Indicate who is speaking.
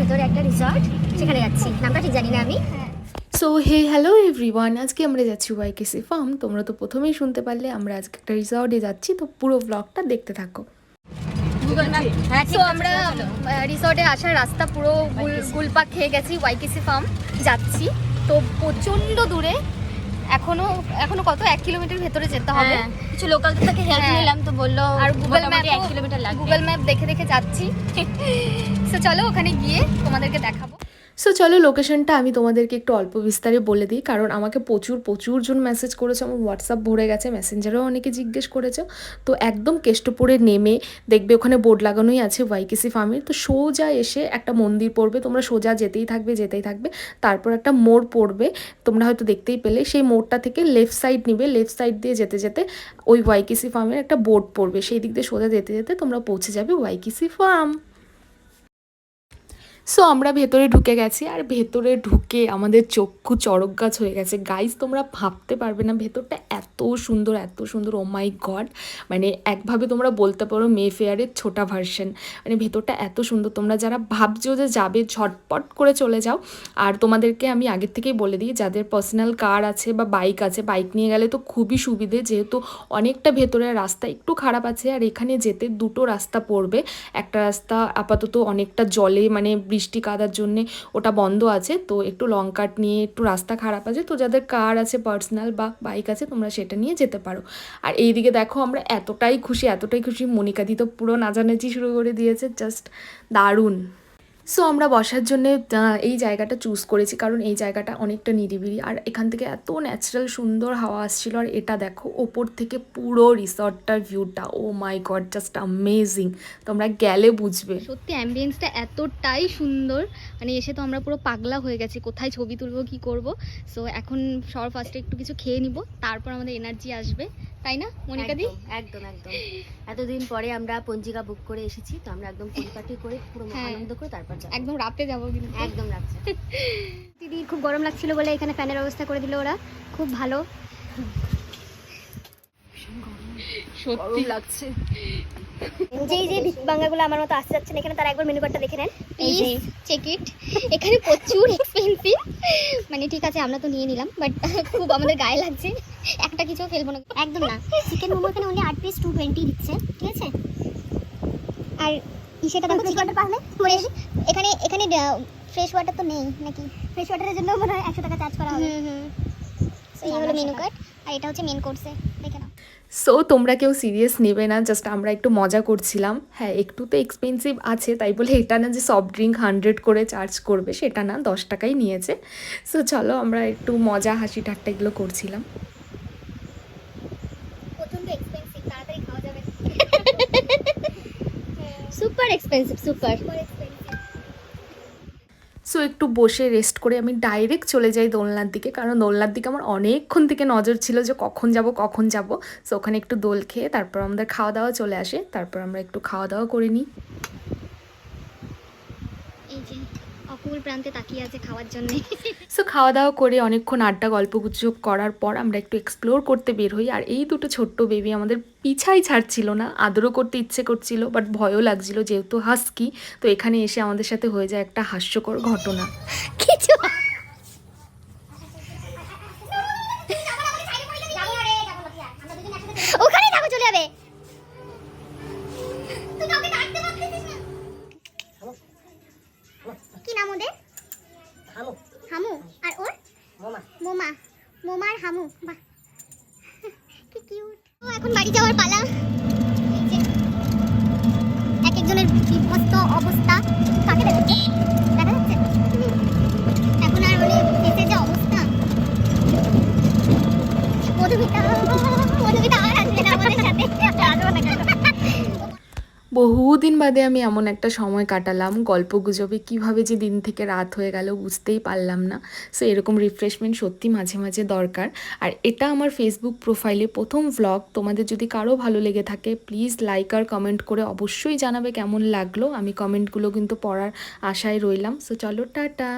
Speaker 1: ভেতরে একটা রিসর্ট, সেখানে যাচ্ছি, নামটা ঠিক জানি না আমি।
Speaker 2: সো হে হ্যালো এভরিওয়ান, আজকে আমরা যাচ্ছি ওয়াইকেসি ফার্ম। তোমরা তো প্রথমেই শুনতে পারলে আমরা আজকে একটা রিসর্টে যাচ্ছি, তো পুরো ব্লগটা দেখতে থাকো।
Speaker 1: তো আমরা রিসর্টে আসার রাস্তা পুরো গুলপাক খেয়ে গেছি, ওয়াইকেসি ফার্ম যাচ্ছি। তো প্রচণ্ড দূরে, এখনো কত 1 কিলোমিটার ভেতরে যেতে হবে।
Speaker 3: কিছু লোকাল থেকে হেল্প নিলাম, তো বললো
Speaker 1: আর গুগল ম্যাপ
Speaker 3: 1 কিলোমিটার লাগবে।
Speaker 1: গুগল ম্যাপ দেখে দেখে যাচ্ছি। তো চলো ওখানে গিয়ে তোমাদেরকে দেখাবো।
Speaker 2: সো চলো লোকেশনটা আমি তোমাদেরকে একটু অল্প বিস্তারে বলে দিই, কারণ আমাকে প্রচুর জন মেসেজ করেছে, আমার হোয়াটসঅ্যাপ ভরে গেছে, মেসেঞ্জারেও অনেকে জিজ্ঞেস করেছে। তো একদম কেষ্টপুরে নেমে দেখবে ওখানে বোর্ড লাগানোই আছে ওয়াইকেসি ফার্মের। তো সোজা এসে একটা মন্দির পড়বে, তোমরা সোজা যেতেই থাকবে, তারপর একটা মোড় পড়বে, তোমরা হয়তো দেখতেই পেলে। সেই মোড়টা থেকে লেফট সাইড নিবে, লেফট সাইড দিয়ে যেতে যেতে ওই ওয়াইকেসি ফার্মের একটা বোর্ড পড়বে, সেই দিক দিয়ে সোজা যেতে যেতে তোমরা পৌঁছে যাবে ওয়াইকেসি ফার্ম। সো আমরা ভেতরে ঢুকে গেছি, আর ভেতরে ঢুকে আমাদের চক্ষু চড়ক গাছ হয়ে গেছে। গাইস, তোমরা ভাবতে পারবে না ভেতরটা এত সুন্দর, ও মাই গড। মানে একভাবে তোমরা বলতে পারো মেফেয়ারের ছোটা ভার্সন। মানে ভেতরটা এত সুন্দর, তোমরা যারা ভাবছো যে যাবে ঝটপট করে চলে যাও। আর তোমাদেরকে আমি আগের থেকেই বলে দিই, যাদের পার্সোনাল কার আছে বা বাইক আছে, বাইক নিয়ে গেলে তো খুবই সুবিধে, যেহেতু অনেকটা ভেতরে রাস্তা একটু খারাপ আছে। আর এখানে যেতে দুটো রাস্তা পড়বে, একটা রাস্তা আপাতত অনেকটা জলে মানে বৃষ্টি কাদার জন্যে ওটা বন্ধ আছে, তো একটু লং কাট নিয়ে একটু রাস্তা খারাপ আছে। তো যাদের কার আছে পার্সোনাল বা বাইক আছে, তোমরা সেটা নিয়ে যেতে পারো। আর এইদিকে দেখো আমরা এতটাই খুশি, মনিকাদি তো পুরো নাচানাচি শুরু করে দিয়েছে, জাস্ট দারুণ। সো আমরা বসার জন্য এই জায়গাটা চুজ করেছি, কারণ এই জায়গাটা অনেকটা নিরিবিলি, আর এখান থেকে এত ন্যাচারাল সুন্দর হাওয়া আসছিল। আর এটা দেখো ওপর থেকে পুরো রিসর্টটার ভিউটা, ও মাই গড, জাস্ট অ্যামেজিং, তোমরা গেলে বুঝবে।
Speaker 1: সত্যি অ্যাম্বিয়েন্সটা এতটাই সুন্দর, মানে এসে তো আমরা পুরো পাগলা হয়ে গেছি, কোথায় ছবি তুলবো কি করব। সো এখন সবার ফার্স্টে একটু কিছু খেয়ে নিব, তারপর আমাদের এনার্জি আসবে, তাই না মনিকাদি?
Speaker 3: একদম এতদিন পরে আমরা পঞ্জিকা বুক করে এসেছি, তো আমরা একদম পরিপাটি করে পুরো আনন্দ করে তারপর যাব।
Speaker 1: একদম রাতে যাবো কিন্তু,
Speaker 3: একদম রাখছে।
Speaker 1: দিদি খুব গরম লাগছিল বলে এখানে ফ্যানের ব্যবস্থা করে দিল ওরা, খুব ভালো।
Speaker 3: সত্যি লাগছে।
Speaker 1: যে বাঙ্গাগুলো আমার মতো আসতে যাচ্ছেন এখানে, তারা একবার মেনু কার্ডটা দেখে নেন প্লিজ, চেক ইট। এখানে প্রচুর এক্সপেন্সিভ, মানে ঠিক আছে আমরা তো নিয়ে নিলাম, বাট খুব আমাদের গায়ে লাগছে, একটা কিছু ফেলবো না একদম না। চিকেন মোমো এখানে অনলি 8 পিস 220 দিচ্ছে, ঠিক আছে। আর সেটা দেখো চিকেন পারলে এখানে ফ্রেশ ওয়াটার তো নেই নাকি? ফ্রেশ ওয়াটারের জন্য মনে হয় 100 টাকা চার্জ করা হবে। সো এই হলো মেনু কার্ড, আর এটা হচ্ছে মেন কোর্সে, দেখে নাও।
Speaker 2: সো তোমরা কেউ সিরিয়াস নেবে না, জাস্ট আমরা একটু মজা করছিলাম। হ্যাঁ, একটু তো এক্সপেন্সিভ আছে, তাই বলে এটা না যে সফট ড্রিঙ্ক 100 করে চার্জ করবে, সেটা না, 10 টাকাই নিয়েছে। সো চলো আমরা একটু মজা হাসি ঠাট্টা এগুলো করছিলাম।
Speaker 1: প্রচন্ড এক্সপেন্সিভ, তাড়াতাড়ি খাওয়া যাবে না। সুপার এক্সপেন্সিভ, সুপার
Speaker 2: সো একটু বসে রেস্ট করে আমি ডাইরেক্ট চলে যাই দোলনার দিকে, কারণ দোলনার দিকে আমার অনেকক্ষণ থেকে নজর ছিল যে কখন যাব। সো ওখানে একটু দোল খেয়ে তারপর আমাদের খাওয়া দাওয়া চলে আসে, তারপর আমরা একটু খাওয়া দাওয়া করে নিই।
Speaker 1: এই যে অকুল প্রান্তে তাকিয়ে আছে খাওয়ার জন্য।
Speaker 2: সো খাওয়া দাওয়া করে অনেকক্ষণ আড্ডা গল্পগুজব করার পর আমরা একটু এক্সপ্লোর করতে বের হই। আর এই দুটো ছোট্ট বেবি আমাদের পিছাই ছাড়ছিল না, আদরও করতে ইচ্ছে করছিল, বাট ভয়ও লাগছিল যেহেতু হাস্কি। তো এখানে এসে আমাদের সাথে হয়ে যায় একটা হাস্যকর ঘটনা।
Speaker 1: কিছু ওখানে যাবো, চলে যাবে। কি নাম ওদের? হামু। আর ওর? মোমা আর হামু। বাহ, কি কিউট। তো এখন বাড়ি যাওয়ার পালা। এই যে এক একজনের বিভস্ত অবস্থা, কাকে দেখা যাচ্ছে এখন, আর মানে ফেসে যে অবস্থা। মধুমিতা আর আসবে না আমাদের সাথে, আসবো না কেন?
Speaker 2: বহুদিন বাদে আমি এমন একটা সময় কাটালাম গল্প গুজবে, কীভাবে যে দিন থেকে রাত হয়ে গেল বুঝতেই পারলাম না। সো এরকম রিফ্রেশমেন্ট সত্যি মাঝে মাঝে দরকার। আর এটা আমার ফেসবুক প্রোফাইলে প্রথম ভ্লগ। তোমাদের যদি কারো ভালো লেগে থাকে প্লিজ লাইক আর কমেন্ট করে অবশ্যই জানাবে কেমন লাগলো। আমি কমেন্টগুলো কিন্তু পড়ার আশায় রইলাম। সো চলো, টাটা।